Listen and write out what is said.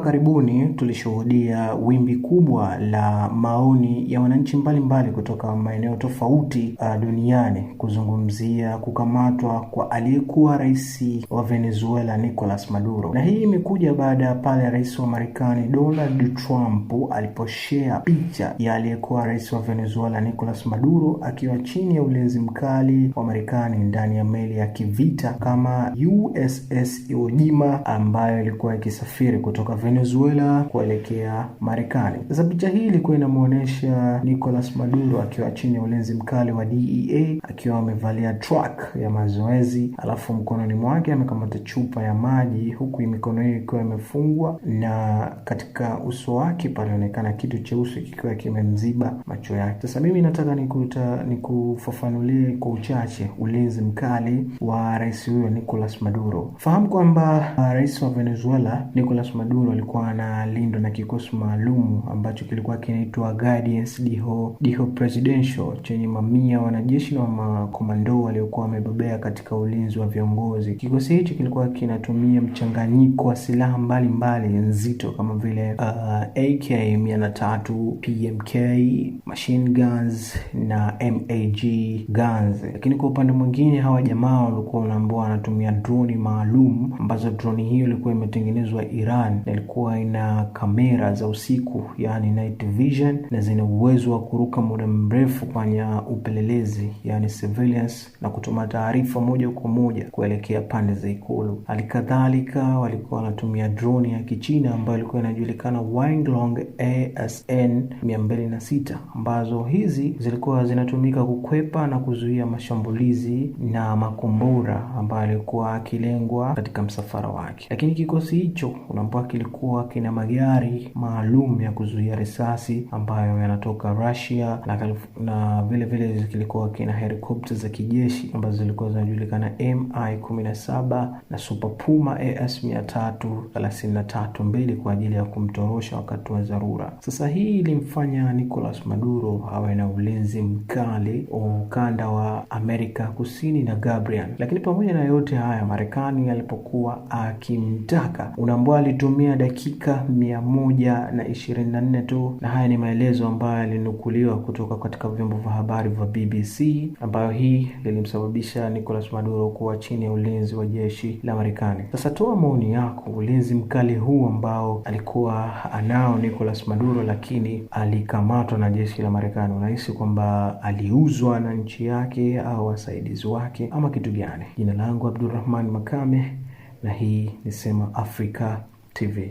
wa karibuni tulishuhudia wimbi kubwa la maoni ya wananchi mbalimbali kutoka maeneo tofauti duniani kuzungumzia kukamatwa kwa aliyekuwa rais wa Venezuela Nicolas Maduro. Na hii imekuja baada ya pale rais wa Marekani Donald Trump aliposhare picha ya aliyekuwa rais wa Venezuela Nicolas Maduro akiwa chini ya ulinzi mkali wa Marekani ndani ya meli ya kivita kama USS Iwo Jima ambayo ilikuwa ikisafiri kutoka Venezuela kuelekea Marekani. Sasa picha hii ilikuwa inamuonesha Nicolas Maduro akiwa chini ya ulinzi mkali wa DEA akiwa amevalia truck ya mazoezi, alafu mkononi mwake amekamata chupa ya maji huku mikono yake ikiwa imefungwa, na katika uso wake panaonekana kitu cheusi kikiwa kimemziba macho yake. Sasa mimi nataka nikufafanulie kwa uchache ulinzi mkali wa rais huyo Nicolas Maduro. Fahamu kwamba rais wa Venezuela Nicolas Maduro alikuwa analindwa na kikosi maalum ambacho kilikuwa kinaitwa Guardias Dijo Presidential chenye mamia wanajeshi na makomando waliokuwa wamebobea katika ulinzi wa viongozi. Kikosi hicho kilikuwa kinatumia mchanganyiko wa silaha mbalimbali nzito kama vile AK-103, PMK, machine guns na MAG guns. Lakini kwa upande mwingine hawa jamaa walikuwa wanatumia droni maalum ambazo droni hiyo ilikuwa imetengenezwa Iran na ilikuwa ina kamera za usiku, yani night vision, na zina uwezo wa kuruka muda mrefu kufanya upelelezi, yani surveillance, na kutuma taarifa moja kwa moja kuelekea pande za ikulu. Halikadhalika walikuwa wanatumia droni ya Kichina ambayo ilikuwa inajulikana Wanglong ASN 206 ambazo hizi zilikuwa zinatumika kukwepa na kuzuia mashambulizi na makombora ambayo yalikuwa akilengwa katika msafara wake. Lakini kikosi hicho unaambiwa kilikuwa kina magari maalum ya kuzuia risasi ambayo yanatoka Russia, na vile vile kilikuwa kina helikopta za kijeshi ambazo zilikuwa zinajulikana Mi-17 na Super Puma AS-332 kwa ajili ya kumtorosha wakati wa dharura. Sasa hii ilimfanya Nicolas Maduro awe na ulinzi mkali ukanda wa Amerika Kusini na Caribbean. Lakini pamoja na yote haya, Marekani alipokuwa akimtaka, unaambiwa alitumia dakika 124 tu, na haya ni maelezo ambayo yalinukuliwa kutoka katika vyombo vya habari vya BBC, ambayo hii ilimsababisha Nicolas Maduro kuwa chini ya ulinzi wa jeshi la Marekani. Sasa toa maoni yako, ulinzi mkali huu ambao alikuwa anao Nicolas Maduro lakini alikamatwa na jeshi la Marekani, unahisi kwamba aliuzwa na nchi yake au wasaidizi wake ama kitu gani? Jina langu Abdulrahman Makame na hii ni Sema Africa TV.